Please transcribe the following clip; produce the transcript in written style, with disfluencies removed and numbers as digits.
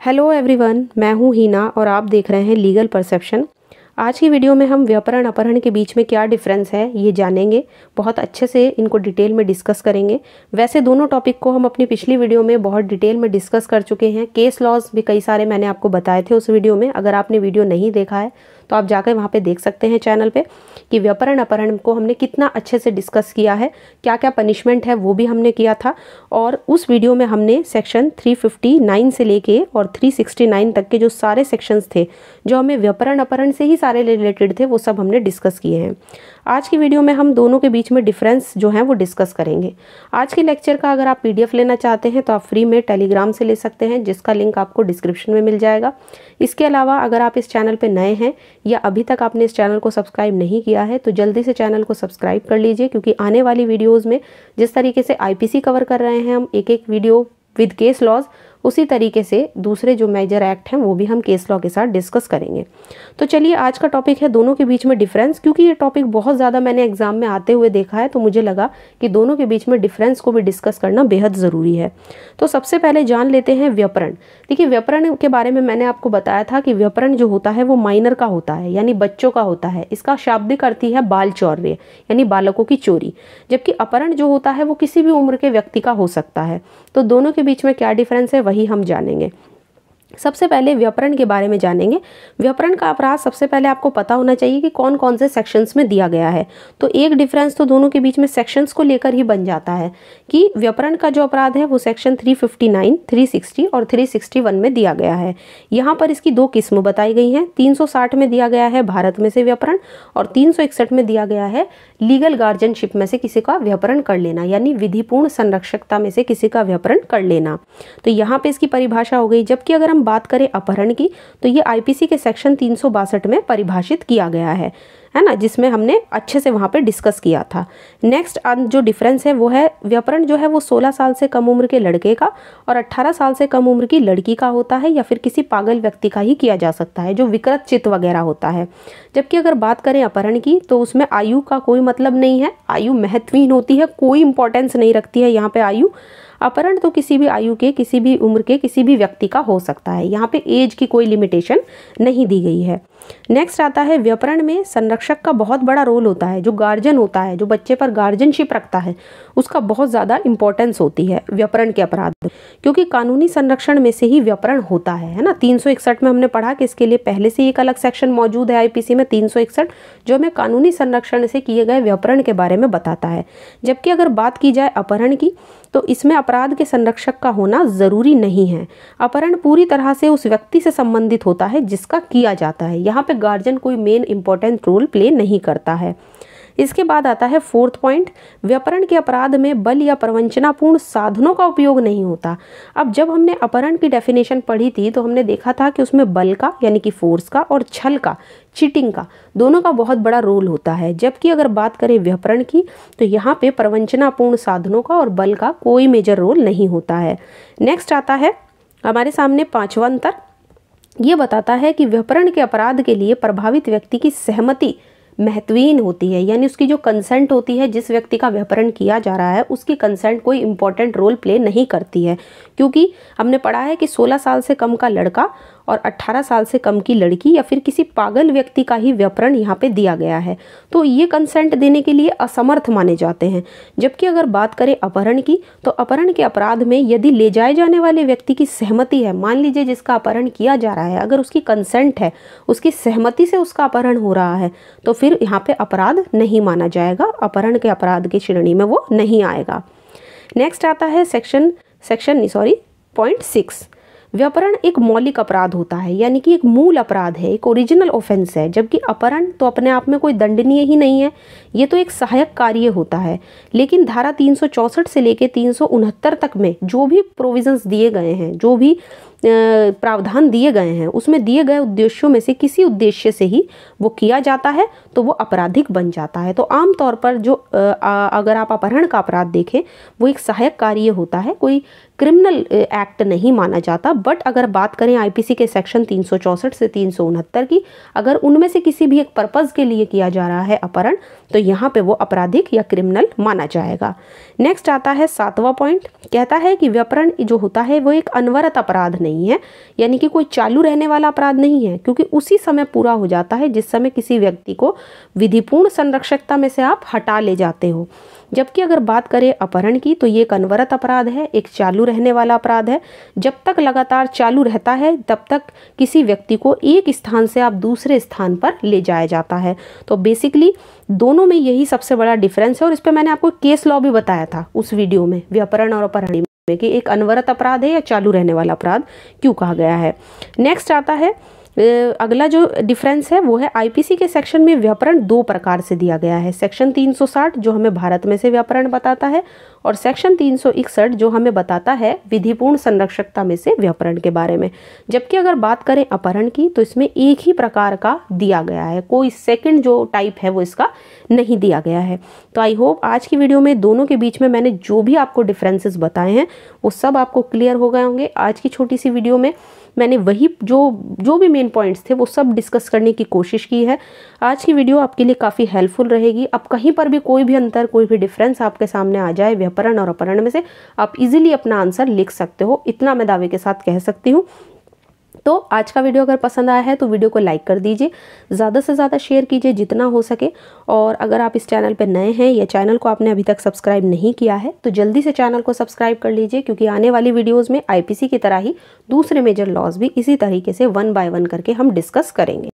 Hello everyone, मैं हूँ हीना और आप देख रहे हैं लीगल परसेप्शन। आज की वीडियो में हम व्यापरण अपहरण के बीच में क्या डिफरेंस है ये जानेंगे। बहुत अच्छे से इनको डिटेल में डिस्कस करेंगे। वैसे दोनों टॉपिक को हम अपनी पिछली वीडियो में बहुत डिटेल में डिस्कस कर चुके हैं। केस लॉज भी कई सारे मैंने आपको बताए थे उस वीडियो में। अगर आपने वीडियो नहीं देखा है तो आप जाकर वहाँ पे देख सकते हैं चैनल पे कि व्यापरण अपहरण को हमने कितना अच्छे से डिस्कस किया है, क्या क्या पनिशमेंट है वो भी हमने किया था। और उस वीडियो में हमने सेक्शन 359 से लेके और 369 तक के जो सारे सेक्शंस थे जो हमें व्यापरण अपहरण से ही सारे रिलेटेड थे वो सब हमने डिस्कस किए हैं। आज की वीडियो में हम दोनों के बीच में डिफरेंस जो है वो डिस्कस करेंगे। आज के लेक्चर का अगर आप PDF लेना चाहते हैं तो आप फ्री में टेलीग्राम से ले सकते हैं, जिसका लिंक आपको डिस्क्रिप्शन में मिल जाएगा। इसके अलावा अगर आप इस चैनल पे नए हैं या अभी तक आपने इस चैनल को सब्सक्राइब नहीं किया है तो जल्दी से चैनल को सब्सक्राइब कर लीजिए, क्योंकि आने वाली वीडियोज़ में जिस तरीके से IPC कवर कर रहे हैं हम एक एक वीडियो विद केस लॉज, उसी तरीके से दूसरे जो मेजर एक्ट हैं वो भी हम केस लॉ के साथ डिस्कस करेंगे। तो चलिए, आज का टॉपिक है दोनों के बीच में डिफरेंस। क्योंकि ये टॉपिक बहुत ज़्यादा मैंने एग्जाम में आते हुए देखा है तो मुझे लगा कि दोनों के बीच में डिफरेंस को भी डिस्कस करना बेहद ज़रूरी है। तो सबसे पहले जान लेते हैं व्यापरण। देखिए, व्यापरण के बारे में मैंने आपको बताया था कि व्यापरण जो होता है वो माइनर का होता है, यानी बच्चों का होता है। इसका शाब्दिक अर्थ है बाल चौर्य, यानी बालकों की चोरी। जबकि अपहरण जो होता है वो किसी भी उम्र के व्यक्ति का हो सकता है। तो दोनों के बीच में क्या डिफरेंस है वही हम जानेंगे। सबसे पहले व्यापरण के बारे में जानेंगे। व्यापरण का अपराध सबसे पहले आपको पता होना चाहिए कि कौन कौन से सेक्शंस में दिया गया है। तो एक डिफरेंस तो दोनों के बीच में सेक्शंस को लेकर ही बन जाता है कि व्यापरण का जो अपराध है वो सेक्शन 359, 360 और 361 में दिया गया है। यहाँ पर इसकी दो किस्म बताई गई हैं। 360 में दिया गया है भारत में से व्यापरण और 361 में दिया गया है लीगल गार्जियनशिप में से किसी का व्यापरण कर लेना, यानी विधिपूर्ण संरक्षकता में से किसी का व्यापरण कर लेना। तो यहाँ पे इसकी परिभाषा हो गई। जबकि अगर हम बात करें अपहरण की तो ये IPC के सेक्शन 362 में परिभाषित किया गया है ना, जिसमें हमने अच्छे से वहाँ पे डिस्कस किया था। नेक्स्ट जो डिफरेंस है वो है व्यापरण जो है वो 16 साल से कम उम्र के लड़के का और 18 साल से कम उम्र की लड़की का होता है, या फिर किसी पागल व्यक्ति का ही किया जा सकता है जो विकृत चित्त वगैरह होता है। जबकि अगर बात करें अपहरण की तो उसमें आयु का कोई मतलब नहीं है। आयु महत्वहीन होती है, कोई इंपॉर्टेंस नहीं रखती है यहाँ पे आयु। अपहरण तो किसी भी आयु के, किसी भी उम्र के, किसी भी व्यक्ति का हो सकता है। यहाँ पे एज की कोई लिमिटेशन नहीं दी गई है। नेक्स्ट आता है व्यापरण में संरक्षक का बहुत बड़ा रोल होता है। जो गार्जियन होता है, जो बच्चे पर गार्जियनशिप रखता है, उसका बहुत ज़्यादा इंपॉर्टेंस होती है व्यापरण के अपराध में, क्योंकि कानूनी संरक्षण में से ही व्यापरण होता है ना। 361 में हमने पढ़ा कि इसके लिए पहले से एक अलग सेक्शन मौजूद है IPC में 361, जो हमें कानूनी संरक्षण से किए गए व्यापरण के बारे में बताता है। जबकि अगर बात की जाए अपहरण की तो इसमें अपराध के संरक्षक का होना ज़रूरी नहीं है। अपहरण पूरी तरह से उस व्यक्ति से संबंधित होता है जिसका किया जाता है। यहाँ पे गार्जियन कोई मेन इंपॉर्टेंट रोल प्ले नहीं करता है। इसके बाद आता है फोर्थ पॉइंट, व्यापरण के अपराध में बल या प्रवंचनापूर्ण साधनों का उपयोग नहीं होता। अब जब हमने अपहरण की डेफिनेशन पढ़ी थी तो हमने देखा था कि उसमें बल का, यानी कि फोर्स का, और छल का, चीटिंग का, दोनों का बहुत बड़ा रोल होता है। जबकि अगर बात करें व्यापरण की तो यहाँ पे प्रवंचनापूर्ण साधनों का और बल का कोई मेजर रोल नहीं होता है। नेक्स्ट आता है हमारे सामने पांचवा अंतर। ये बताता है कि व्यापरण के अपराध के लिए प्रभावित व्यक्ति की सहमति महत्वहीन होती है, यानी उसकी जो कंसेंट होती है, जिस व्यक्ति का व्यापरण किया जा रहा है उसकी कंसेंट कोई इंपॉर्टेंट रोल प्ले नहीं करती है। क्योंकि हमने पढ़ा है कि 16 साल से कम का लड़का और 18 साल से कम की लड़की या फिर किसी पागल व्यक्ति का ही व्यापरण यहाँ पे दिया गया है, तो ये कंसेंट देने के लिए असमर्थ माने जाते हैं। जबकि अगर बात करें अपहरण की तो अपहरण के अपराध में यदि ले जाए जाने वाले व्यक्ति की सहमति है, मान लीजिए जिसका अपहरण किया जा रहा है, अगर उसकी कंसेंट है, उसकी सहमति से उसका अपहरण हो रहा है, तो फिर यहाँ पे अपराध नहीं माना जाएगा, अपहरण के अपराध की श्रेणी में वो नहीं आएगा। नेक्स्ट आता है पॉइंट 6। व्यापरण एक मौलिक अपराध होता है, यानी कि एक मूल अपराध है, एक ओरिजिनल ऑफेंस है। जबकि अपहरण तो अपने आप में कोई दंडनीय ही नहीं है, ये तो एक सहायक कार्य होता है। लेकिन धारा 364 से लेके 369 तक में जो भी प्रोविजंस दिए गए हैं, जो भी प्रावधान दिए गए हैं, उसमें दिए गए उद्देश्यों में से किसी उद्देश्य से ही वो किया जाता है तो वो आपराधिक बन जाता है। तो आमतौर पर जो अगर आप अपहरण का अपराध देखें वो एक सहायक कार्य होता है, कोई क्रिमिनल एक्ट नहीं माना जाता। बट अगर बात करें IPC के सेक्शन 364 से 369 की, अगर उनमें से किसी भी एक पर्पज़ के लिए किया जा रहा है अपहरण, तो यहाँ पे वो आपराधिक या क्रिमिनल माना जाएगा। नेक्स्ट आता है 7वां पॉइंट, कहता है कि व्यापरण जो होता है वो एक अनवरत अपराध नहीं नहीं है, यानी कि कोई चालू रहने वाला अपराध नहीं है, क्योंकि उसी समय पूरा हो जाता है जिस समय किसी व्यक्ति को विधिपूर्ण संरक्षकता में से आप हटा ले जाते हो। जबकि अगर बात करें अपहरण की, तो ये एक अनवरत अपराध है, एक चालू रहने वाला अपराध है। जब तक लगातार चालू रहता है तब तक किसी व्यक्ति को एक स्थान से आप दूसरे स्थान पर ले जाया जाता है। तो बेसिकली दोनों में यही सबसे बड़ा डिफरेंस है, और इस पर मैंने आपको केस लॉ भी बताया था उस वीडियो में, व्यापरण और अपहरण में, कि एक अनवरत अपराध है या चालू रहने वाला अपराध क्यों कहा गया है। नेक्स्ट आता है अगला जो डिफरेंस है वो है आईपीसी के सेक्शन में व्यापरण दो प्रकार से दिया गया है। सेक्शन 360 जो हमें भारत में से व्यापरण बताता है, और सेक्शन 361 जो हमें बताता है विधिपूर्ण संरक्षकता में से व्यापरण के बारे में। जबकि अगर बात करें अपहरण की, तो इसमें एक ही प्रकार का दिया गया है, कोई सेकंड जो टाइप है वो इसका नहीं दिया गया है। तो आई होप आज की वीडियो में दोनों के बीच में मैंने जो भी आपको डिफरेंसेस बताए हैं वो सब आपको क्लियर हो गए होंगे। आज की छोटी सी वीडियो में मैंने वही जो भी मेन पॉइंट्स थे वो सब डिस्कस करने की कोशिश की है। आज की वीडियो आपके लिए काफ़ी हेल्पफुल रहेगी। अब कहीं पर भी कोई भी अंतर, कोई भी डिफरेंस आपके सामने आ जाए व्यापरण और अपहरण में से, आप इजीली अपना आंसर लिख सकते हो, इतना मैं दावे के साथ कह सकती हूँ। तो आज का वीडियो अगर पसंद आया है तो वीडियो को लाइक कर दीजिए, ज़्यादा से ज़्यादा शेयर कीजिए जितना हो सके। और अगर आप इस चैनल पर नए हैं या चैनल को आपने अभी तक सब्सक्राइब नहीं किया है तो जल्दी से चैनल को सब्सक्राइब कर लीजिए, क्योंकि आने वाली वीडियोज़ में आईपीसी की तरह ही दूसरे मेजर लॉज भी इसी तरीके से 1 बाय 1 करके हम डिस्कस करेंगे।